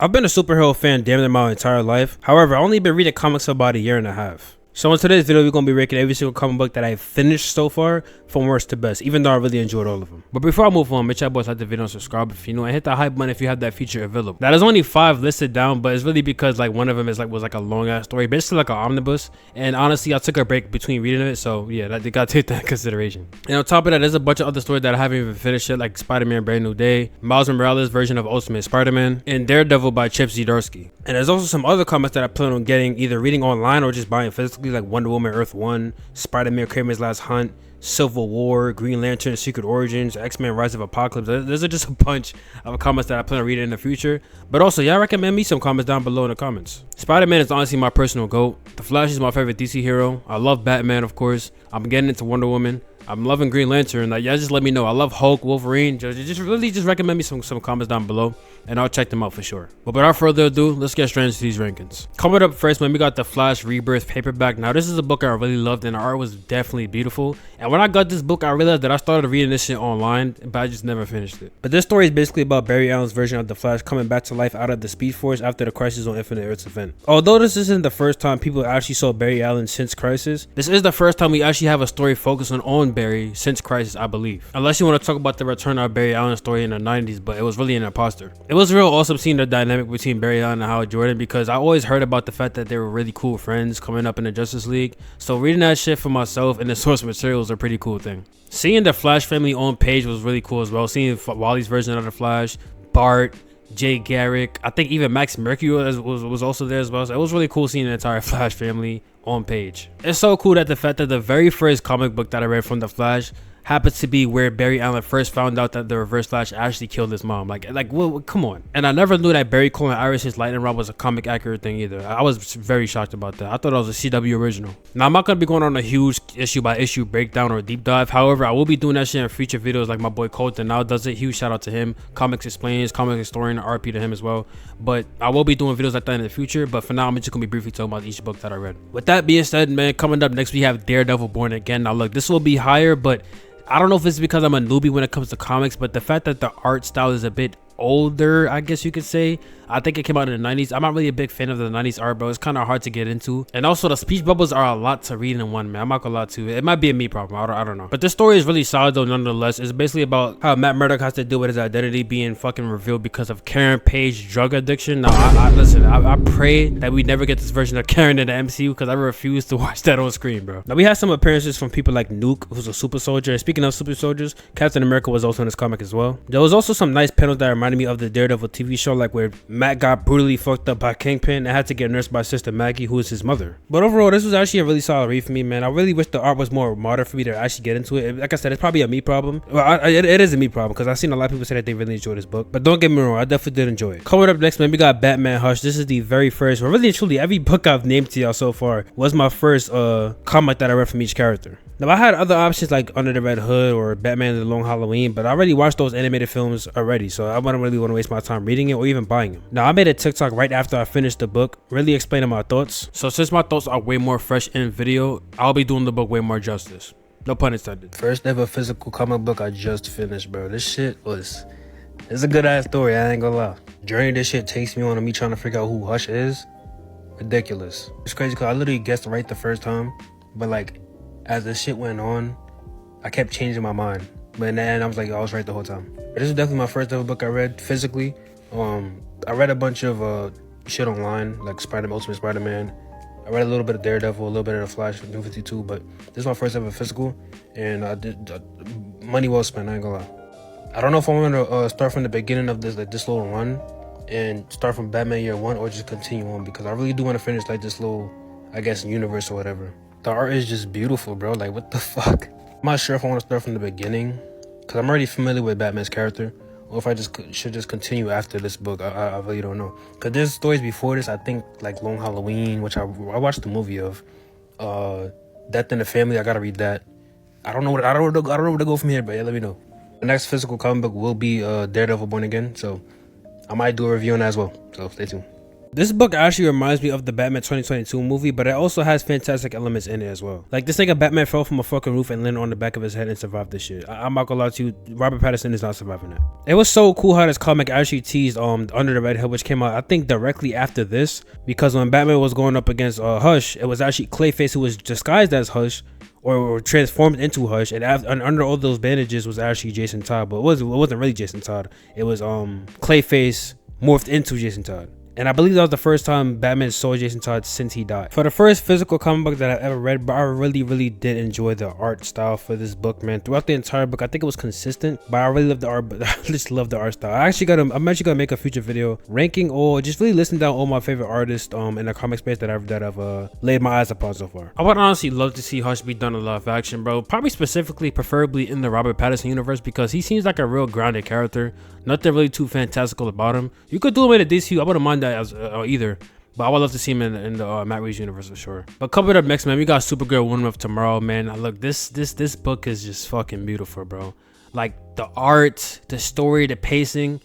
I've been a superhero fan damn near my entire life. However, I've only been reading comics for about a year and a half. So in today's video, we're going to be ranking every single comic book that I've finished so far from worst to best, even though I really enjoyed all of them. But before I move on, make sure you boys like the video and subscribe if you know, and hit the hype button if you have that feature available. Now, there's only 5 listed down, but it's really because like one of them was like a long ass story, basically like an omnibus. And honestly, I took a break between reading it, so yeah, you gotta take that into consideration. And on top of that, there's a bunch of other stories that I haven't even finished yet, like Spider-Man Brand New Day, Miles Morales' version of Ultimate Spider-Man, and Daredevil by Chip Zdarsky. And there's also some other comics that I plan on getting, either reading online or just buying physically, like Wonder Woman Earth 1, Spider-Man Kramer's Last Hunt, Civil War, Green Lantern Secret Origins, X-Men Rise of Apocalypse. There's just a bunch of comics that I plan on reading in the future. But also, y'all recommend me some comics down below in the comments. Spider-Man is honestly my personal GOAT. The Flash is my favorite DC hero. I love Batman, of course. I'm getting into Wonder Woman. I'm loving Green Lantern. Like, y'all just let me know. I love Hulk, Wolverine. Just recommend me some comments down below, and I'll check them out for sure. But without further ado, let's get straight into these rankings. Coming up first, man, we got the Flash Rebirth paperback. Now, this is a book I really loved, and the art was definitely beautiful. And when I got this book, I realized that I started reading this shit online, but I just never finished it. But this story is basically about Barry Allen's version of the Flash coming back to life out of the Speed Force after the Crisis on Infinite Earths event. Although this isn't the first time people actually saw Barry Allen since Crisis, this is the first time we actually have a story focusing on Barry since Crisis, I believe. Unless you want to talk about the return of Barry Allen story in the 90s, but it was really an imposter. It was real awesome seeing the dynamic between Barry Allen and Hal Jordan, because I always heard about the fact that they were really cool friends coming up in the Justice League. So reading that shit for myself and the source material is a pretty cool thing. Seeing the Flash family on page was really cool as well. Seeing Wally's version of the Flash, Bart, Jay Garrick, I think even Max Mercury was also there as well. So it was really cool seeing the entire Flash family on page. It's so cool that the fact that the very first comic book that I read from the Flash happens to be where Barry Allen first found out that the Reverse Flash actually killed his mom. Like, well, come on. And I never knew that Barry calling Iris his lightning rod was a comic accurate thing either. I was very shocked about that. I thought it was a CW original. Now, I'm not going to be going on a huge issue by issue breakdown or deep dive. However, I will be doing that shit in future videos like my boy Colton now does it. Huge shout out to him. Comics Explains, Comics Historian, RP to him as well. But I will be doing videos like that in the future. But for now, I'm just going to be briefly talking about each book that I read. With that being said, man, coming up next we have Daredevil Born Again. Now, look, this will be higher, but I don't know if it's because I'm a newbie when it comes to comics, but the fact that the art style is a bit older, I guess you could say. I think it came out in the 90s. I'm not really a big fan of the 90s art, bro. It's kind of hard to get into. And also, the speech bubbles are a lot to read in one, man. I'm not gonna lie to you. It might be a me problem. I don't know. But this story is really solid, though, nonetheless. It's basically about how Matt Murdock has to deal with his identity being fucking revealed because of Karen Page's drug addiction. Now, listen, I pray that we never get this version of Karen in the MCU, because I refuse to watch that on screen, bro. Now, we have some appearances from people like Nuke, who's a super soldier. And speaking of super soldiers, Captain America was also in this comic as well. There was also some nice panels that reminded me of the Daredevil TV show, like where Matt got brutally fucked up by Kingpin and had to get nursed by Sister Maggie, who is his mother. But overall, this was actually a really solid read for me, man. I really wish the art was more modern for me to actually get into it. Like I said, it's probably a me problem. Well, it is a me problem, because I've seen a lot of people say that they really enjoyed this book. But don't get me wrong, I definitely did enjoy it. Coming up next, man, we got Batman Hush. This is the very first, well, really and truly, every book I've named to y'all so far was my first comic that I read from each character. Now, I had other options like Under the Red Hood or Batman the Long Halloween, but I already watched those animated films already, so I wouldn't really want to waste my time reading it or even buying them. Now, I made a TikTok right after I finished the book, really explaining my thoughts. So since my thoughts are way more fresh in video, I'll be doing the book way more justice. No pun intended. First ever physical comic book I just finished, bro. This shit was... It's a good ass story, I ain't gonna lie. Journey this shit takes me on and me trying to figure out who Hush is. Ridiculous. It's crazy because I literally guessed right the first time, but like, as the shit went on, I kept changing my mind. But in the end, I was like, I was right the whole time. But this is definitely my first ever book I read physically. I read a bunch of shit online, like Spider-Man, Ultimate Spider-Man. I read a little bit of Daredevil, a little bit of The Flash, New 52, but this is my first ever physical, and I did money well spent, I ain't gonna lie. I don't know if I want to start from the beginning of this little run and start from Batman Year 1 or just continue on, because I really do want to finish like this little, I guess, universe or whatever. The art is just beautiful, bro. Like, what the fuck? I'm not sure if I want to start from the beginning, because I'm already familiar with Batman's character, or if I should just continue after this book. I really don't know. Because there's stories before this, I think, like Long Halloween, which I watched the movie of. Death in the Family, I gotta read that. I don't know where to go from here, but yeah, let me know. The next physical comic book will be Daredevil Born Again, so I might do a review on that as well. So stay tuned. This book actually reminds me of the Batman 2022 movie, but it also has fantastic elements in it as well. Like this nigga Batman fell from a fucking roof and landed on the back of his head and survived this shit. I'm not gonna lie to you, Robert Pattinson is not surviving that. It was so cool how this comic actually teased Under the Red Hood, which came out I think directly after this, because when Batman was going up against Hush, it was actually Clayface who was disguised as Hush or transformed into Hush, and under all those bandages was actually Jason Todd, but it wasn't really Jason Todd. It was Clayface morphed into Jason Todd. And I believe that was the first time Batman saw Jason Todd since he died. For the first physical comic book that I ever read, but I really did enjoy the art style for this book, man. Throughout the entire book, I think it was consistent, but I really love the art. But I just love the art style. I'm actually gonna make a future video ranking or just really listing down all my favorite artists in the comic space that I've laid my eyes upon so far. I would honestly love to see Hush be done in live action, bro. Probably specifically, preferably in the Robert Pattinson universe, because he seems like a real grounded character. Nothing really too fantastical about him. You could do him in a DC. I wouldn't mind that as either. But I would love to see him in the Matt Reeves universe for sure. But coming up next, man, we got Supergirl Woman of Tomorrow, man. Look, this book is just fucking beautiful, bro. Like the art, the story, the pacing,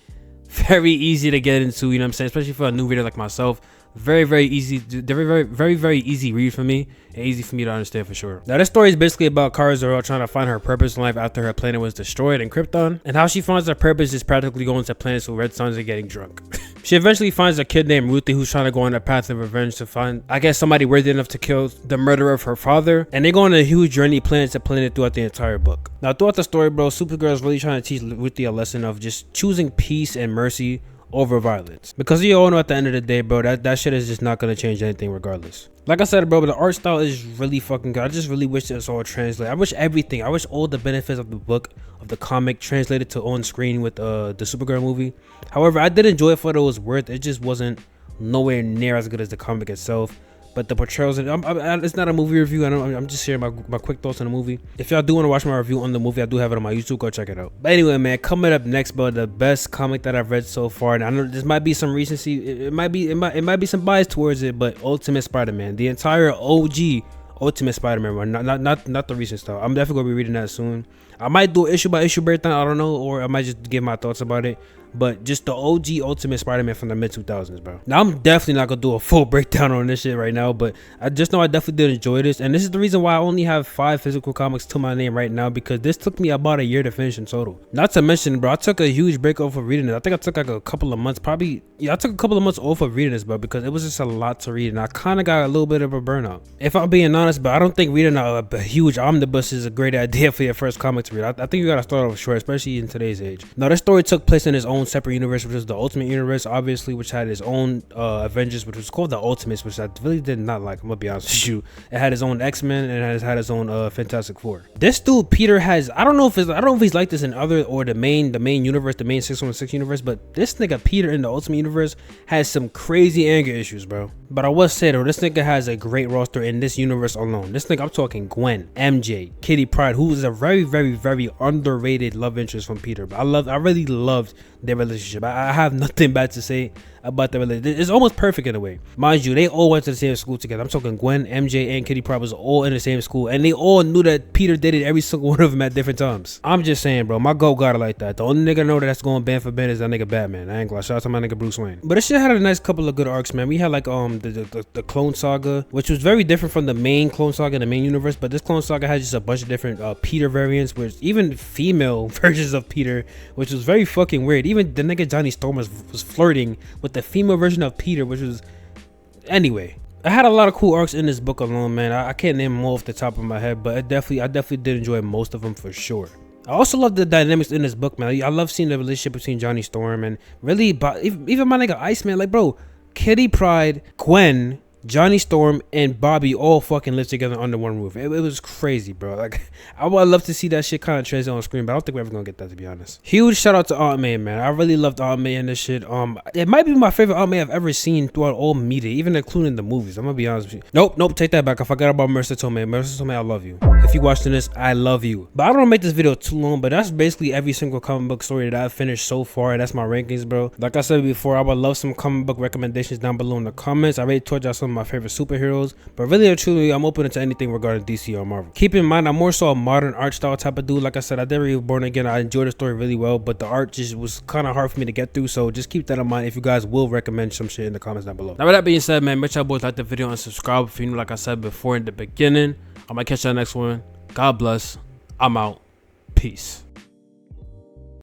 very easy to get into. You know what I'm saying? Especially for a new reader like myself. Very easy, very easy read for me, and easy for me to understand for sure. Now this story is basically about Kara Zor-El trying to find her purpose in life after her planet was destroyed in Krypton, and how she finds her purpose is practically going to planets with red suns and getting drunk. She eventually finds a kid named Ruthie who's trying to go on a path of revenge to find, I guess, somebody worthy enough to kill the murderer of her father, and they go on a huge journey planet to planet throughout the entire book. Now throughout the story, bro, Supergirl is really trying to teach Ruthie a lesson of just choosing peace and mercy over violence, because you all know at the end of the day, bro, that shit is just not gonna change anything regardless. Like I said, bro, but the art style is really fucking good. I just really wish it was all translated. I wish all the benefits of the book, of the comic, translated to on screen with the Supergirl movie. However, I did enjoy it for what it was worth. It just wasn't nowhere near as good as the comic itself. But the portrayals, it's not a movie review. I'm just sharing my quick thoughts on the movie. If y'all do want to watch my review on the movie, I do have it on my YouTube. Go check it out. But anyway, man, coming up next, bro, the best comic that I've read so far, and I know this might be some recency. It might be some bias towards it, but Ultimate Spider-Man, the entire OG Ultimate Spider-Man run, not the recent stuff. I'm definitely gonna be reading that soon. I might do issue by issue breakdown, I don't know, or I might just give my thoughts about it. But just the OG Ultimate Spider-Man from the mid-2000s, bro. Now, I'm definitely not gonna do a full breakdown on this shit right now, but I just know I definitely did enjoy this. And this is the reason why I only have 5 physical comics to my name right now, because this took me about a year to finish in total. Not to mention, bro, I took a huge break off of reading it. I think I took like a couple of months, I took a couple of months off of reading this, bro, because it was just a lot to read, and I kind of got a little bit of a burnout. If I'm being honest, but I don't think reading a huge omnibus is a great idea for your first comic to read. I think you gotta start off short, especially in today's age. Now, this story took place in its own separate universe, which was the Ultimate Universe, obviously, which had its own Avengers, which was called the Ultimates, which I really did not like. I'm gonna be honest with you. It had its own X-Men, and it had its own Fantastic Four. This dude Peter has, I don't know if he's like this in other, or the main universe, the main 616 universe, but this nigga Peter in the Ultimate Universe has some crazy anger issues, bro. But I will say though, this nigga has a great roster in this universe alone. This nigga, I'm talking Gwen, MJ, Kitty Pryde, who is a very underrated love interest from Peter. But I really loved their relationship. I have nothing bad to say about their relationship. It's almost perfect in a way. Mind you, they all went to the same school together. I'm talking Gwen, MJ, and Kitty Pryde was all in the same school, and they all knew that Peter dated every single one of them at different times. I'm just saying, bro, my goat got it like that. The only nigga I know that's going band for band is that nigga Batman. I ain't gonna shout out to my nigga Bruce Wayne. But this shit had a nice couple of good arcs, man. We had like the Clone Saga, which was very different from the main Clone Saga in the main universe, but this Clone Saga had just a bunch of different Peter variants, which even female versions of Peter, which was very fucking weird. Even the nigga Johnny Storm was flirting with the female version of Peter, which was, anyway. I had a lot of cool arcs in this book alone, man. I can't name them all off the top of my head, but I definitely did enjoy most of them for sure. I also love the dynamics in this book, man. I love seeing the relationship between Johnny Storm and really, even my nigga Iceman. Like, bro, Kitty Pryde, Gwen, Johnny Storm, and Bobby all fucking live together under one roof. It was crazy, bro. Like, I would love to see that shit kind of translate on screen, but I don't think we're ever gonna get that, to be honest. Huge shout out to Aunt May, man. I really loved Aunt May in this shit. It might be my favorite Aunt May I've ever seen throughout all media, even including the movies. I'm gonna be honest with you. Nope, take that back. I forgot about Marissa Tomei. Marissa Tomei, I love you. If you watching this, I love you. But I don't want to make this video too long, but that's basically every single comic book story that I've finished so far, and that's my rankings, bro. Like I said before, I would love some comic book recommendations down below in the comments. I already told y'all some of of my favorite superheroes, but really and truly, I'm open to anything regarding DC or Marvel. Keep in mind, I'm more so a modern art style type of dude. Like I said, I did read Born Again. I enjoyed the story really well, but the art just was kind of hard for me to get through, so just keep that in mind if you guys will recommend some shit in the comments down below. Now, with that being said, man, make sure y'all boys like the video and subscribe if you new, like I said before in the beginning. I might catch you on the next one. God bless. I'm out. Peace.